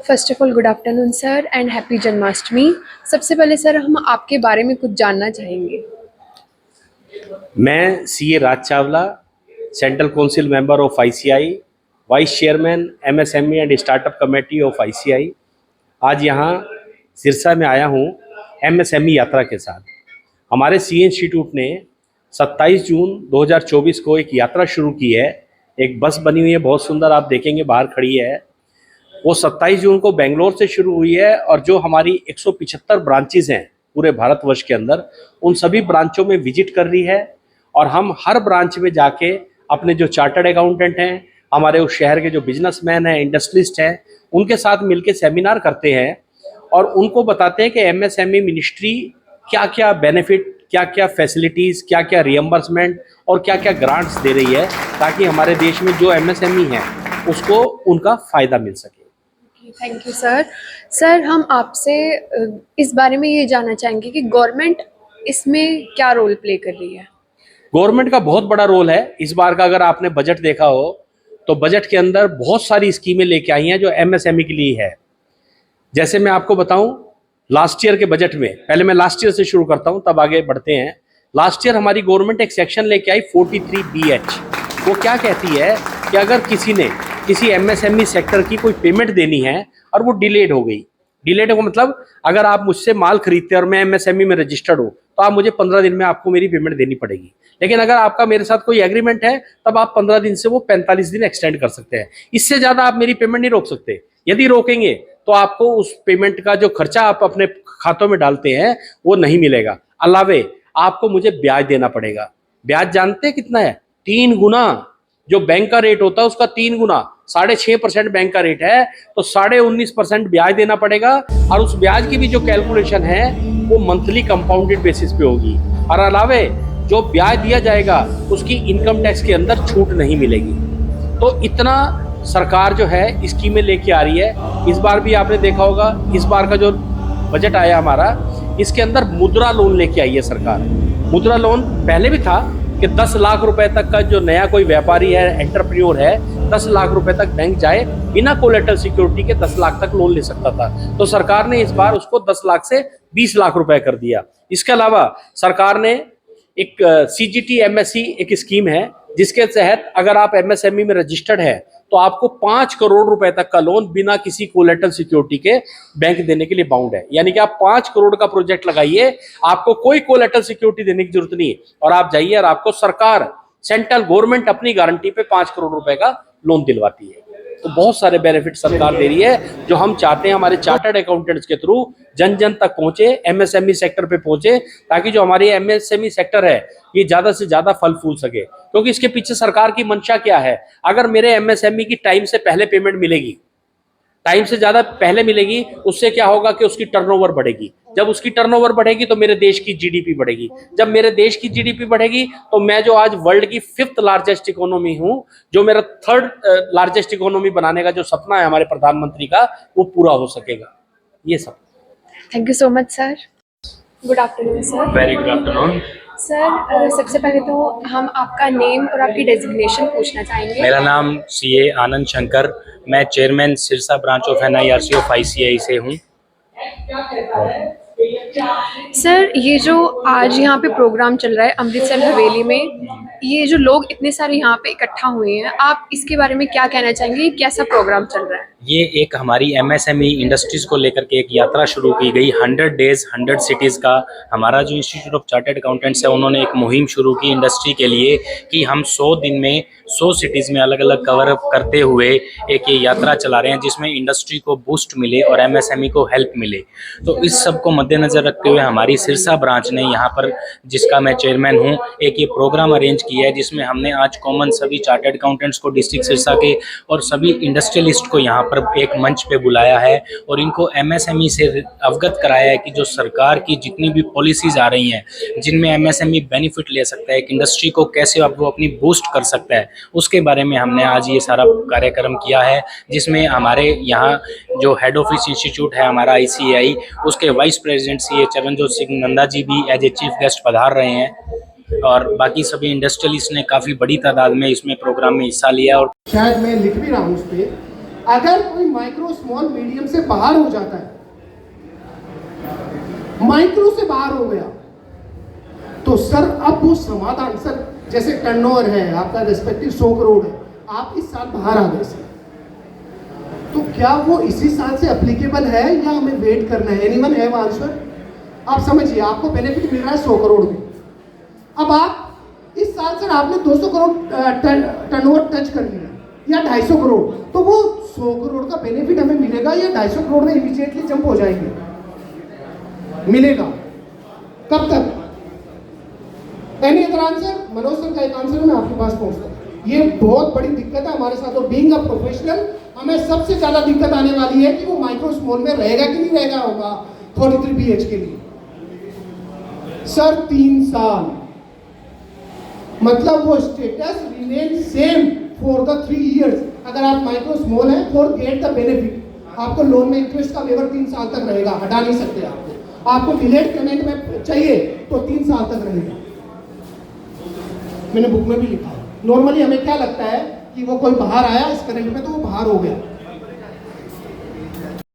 First of all good afternoon sir and happy Janmashtami. सबसे पहले sir हम आपके बारे में कुछ जानना चाहेंगे। मैं CA Raj Chawla, central council member of ICI, vice chairman MSME and startup committee of ICI, आज यहाँ सिरसा में आया हूँ एमएसएमई यात्रा के साथ। हमारे सीए इंस्टीट्यूट ने 27 जून 2024 को एक यात्रा शुरू की है। एक बस बनी हुई है, बहुत सुंदर, आप देखेंगे बाहर खड़ी है। वो 27 जून को बेंगलोर से शुरू हुई है और जो हमारी 175 ब्रांचेज हैं पूरे भारतवर्ष के अंदर, उन सभी ब्रांचों में विजिट कर रही है। और हम हर ब्रांच में जाके अपने जो चार्टर्ड अकाउंटेंट हैं, हमारे उस शहर के जो बिजनेसमैन हैं, इंडस्ट्रियलिस्ट हैं, उनके साथ मिलके सेमिनार करते हैं और उनको बताते हैं कि एमएसएमई मिनिस्ट्री क्या क्या बेनिफिट, क्या क्या फैसिलिटीज़, क्या क्या रियम्बर्समेंट और क्या क्या ग्रांट्स दे रही है, ताकि हमारे देश में जो एमएसएमई है उसको उनका फ़ायदा मिल सके। Thank you sir. सर हम आपसे इस बारे में ये जानना चाहेंगे कि गवर्नमेंट इसमें क्या रोल प्ले कर रही है। गवर्नमेंट का बहुत बड़ा रोल है। इस बार का अगर आपने बजट देखा हो तो बजट के अंदर बहुत सारी स्कीमें लेके आई हैं जो एमएसएमई के लिए है। जैसे मैं आपको बताऊं, लास्ट ईयर के बजट में, पहले मैं लास्ट ईयर से शुरू करता हूं तब आगे बढ़ते हैं। लास्ट ईयर हमारी गवर्नमेंट एक सेक्शन लेके आई 43BH। वो क्या कहती है कि अगर किसी ने किसी एमएसएमई सेक्टर की कोई पेमेंट देनी है और वो डिलेड हो गई, डिलेड हो मतलब अगर आप मुझसे माल खरीदते हैं और मैं एमएसएमई में रजिस्टर्ड हूँ तो आप मुझे 15 दिन में आपको मेरी पेमेंट देनी पड़ेगी। लेकिन अगर आपका मेरे साथ कोई एग्रीमेंट है तब आप 15 दिन से वो 45 दिन एक्सटेंड कर सकते हैं। इससे ज़्यादा आप मेरी पेमेंट नहीं रोक सकते। यदि रोकेंगे तो आपको उस पेमेंट का जो खर्चा आप अपने खातों में डालते हैं वो नहीं मिलेगा। अलावे आपको मुझे ब्याज देना पड़ेगा। ब्याज जानते हैं कितना है? 3 गुना। जो बैंक का रेट होता है उसका 3 गुना, 6.5% बैंक का रेट है तो 19.5% ब्याज देना पड़ेगा। और उस ब्याज की भी जो कैलकुलेशन है वो मंथली कंपाउंडेड बेसिस पे होगी। और अलावे जो ब्याज दिया जाएगा उसकी इनकम टैक्स के अंदर छूट नहीं मिलेगी। तो इतना सरकार जो है स्कीमें लेके आ रही है। इस बार भी आपने देखा होगा, इस बार का जो बजट आया हमारा, इसके अंदर मुद्रा लोन लेके आई है सरकार। मुद्रा लोन पहले भी था कि 10 लाख रुपए तक का जो नया कोई व्यापारी है, एंटरप्रेन्योर है, 10 लाख रुपए तक बैंक जाए बिना कोलेटरल सिक्योरिटी के 10 लाख तक लोन ले सकता था। तो सरकार ने इस बार उसको 10 लाख से 20 लाख रुपए कर दिया। इसके अलावा सरकार ने एक CGT MSE एक स्कीम है जिसके तहत अगर आप एमएसएमई में रजिस्टर्ड है तो आपको 5 करोड़ रुपए तक का लोन बिना किसी कोलेटरल सिक्योरिटी के बैंक देने के लिए बाउंड है। यानी कि आप 5 करोड़ का प्रोजेक्ट लगाइए, आपको कोई कोलेटरल सिक्योरिटी देने की जरूरत नहीं और आप जाइए और आपको सरकार, सेंट्रल गवर्नमेंट अपनी गारंटी पे 5 करोड़ रुपए का लोन दिलवाती है। तो बहुत सारे बेनिफिट सरकार दे रही है जो हम चाहते हैं हमारे चार्टर्ड अकाउंटेंट्स के थ्रू जन जन तक पहुंचे, एमएसएमई सेक्टर पे पहुंचे, ताकि जो हमारी एमएसएमई सेक्टर है ये ज्यादा से ज्यादा फल फूल सके। क्योंकि इसके पीछे सरकार की मंशा क्या है? अगर मेरे एमएसएमई की टाइम से पहले पेमेंट मिलेगी, टाइम से ज्यादा पहले मिलेगी, उससे क्या होगा कि उसकी टर्नओवर बढ़ेगी। जब उसकी टर्नओवर बढ़ेगी तो मेरे देश की जीडीपी बढ़ेगी। जब मेरे देश की जीडीपी बढ़ेगी तो मैं जो आज वर्ल्ड की 5th लार्जेस्ट इकोनॉमी हूं, जो मेरा 3rd लार्जेस्ट इकोनॉमी बनाने का जो सपना है हमारे प्रधानमंत्री का, वो पूरा हो सकेगा। ये सब। Thank you so much sir. Good afternoon sir. Very good afternoon sir सबसे पहले तो हम आपका नेम और आपकी डेजिग्नेशन पूछना चाहेंगे। मेरा नाम सीए आनंद शंकर, मैं chairman Sirsa branch of NIRC of ICAI से हूँ। सर ये जो आज यहाँ पे प्रोग्राम चल रहा है अमृतसर हवेली में, ये जो लोग इतने सारे यहाँ पे इकट्ठा हुए हैं, आप इसके बारे में क्या कहना चाहेंगे? कैसा प्रोग्राम चल रहा है? ये एक हमारी MSME इंडस्ट्रीज़ को लेकर के एक यात्रा शुरू की गई 100 डेज 100 सिटीज़ का। हमारा जो इंस्टीट्यूट ऑफ चार्टर्ड अकाउंटेंट्स है उन्होंने एक मुहिम शुरू की इंडस्ट्री के लिए कि हम 100 दिन में 100 सिटीज़ में अलग अलग कवर अप करते हुए एक ये यात्रा चला रहे हैं जिसमें इंडस्ट्री को बूस्ट मिले और MSME को हेल्प मिले। तो इस सब को मद्देनज़र रखते हुए हमारी सिरसा ब्रांच ने यहाँ पर, जिसका मैं चेयरमैन हूँ, एक ये प्रोग्राम अरेंज किया है जिसमें हमने आज कॉमन सभी चार्टर्ड अकाउंटेंट्स को डिस्ट्रिक्ट सिरसा के और सभी इंडस्ट्रियलिस्ट को यहाँ पर एक मंच पे बुलाया है और इनको MSME से अवगत कराया है कि जो सरकार की जितनी भी पॉलिसीज आ रही हैं जिनमें MSME बेनिफिट ले सकता है, एक इंडस्ट्री को कैसे वो अपनी बूस्ट कर सकता है, उसके बारे में हमने आज ये सारा कार्यक्रम किया है। जिसमें हमारे यहाँ जो हेड ऑफिस इंस्टीट्यूट है हमारा ICAI, उसके vice president CA Charanjot Singh Nanda ji भी एज ए चीफ गेस्ट पधार रहे हैं और बाकी सभी इंडस्ट्रियलिस्ट ने काफ़ी बड़ी तादाद में इसमें प्रोग्राम में हिस्सा लिया। और शायद मैं लिख भी रहा हूँ उस पर अगर कोई माइक्रो स्मॉल मीडियम से बाहर हो जाता है, माइक्रो से बाहर हो गया, तो सर अब वो समाधान, सर जैसे टर्नओवर है आपका रेस्पेक्टिव 100 करोड़ है, आप इस साल बाहर आ गए सर, तो क्या वो इसी साल से एप्लीकेबल है या हमें वेट करना है? Anyone have answer? आप समझिए, आपको बेनिफिट मिल रहा है 100 करोड़ में, अब आप इस साल सर आपने 200 करोड़ टर्नओवर टच कर लिया या 250 करोड़, तो वो 100 करोड़ का बेनिफिट हमें मिलेगा या 250 करोड़ में इमीडिएटली जंप हो जाएंगे? मिलेगा। कब तक? Any other answer? Manoj sir का एक आंसर है, मैं आपके पास पहुंचता हूं। ये बहुत बड़ी दिक्कत है हमारे साथ, और बीइंग अ प्रोफेशनल हमें सबसे ज्यादा दिक्कत आने वाली है कि वो माइक्रो स्मॉल में रहेगा कि नहीं रहेगा होगा 43 BH के लिए। सर 3 साल, मतलब वो status remain same for the 3 years। अगर आप माइक्रो स्मॉल है, फॉर गेट द बेनिफिट, आपको लोन में इंटरेस्ट का वेवर 3 साल तक रहेगा, हटा नहीं सकते आपको डिलेड पेमेंट में चाहिए तो 3 साल तक रहेगा। मैंने बुक में भी लिखा है। नॉर्मली हमें क्या लगता है कि वो कोई बाहर आया इस करंट में तो वो बाहर हो गया,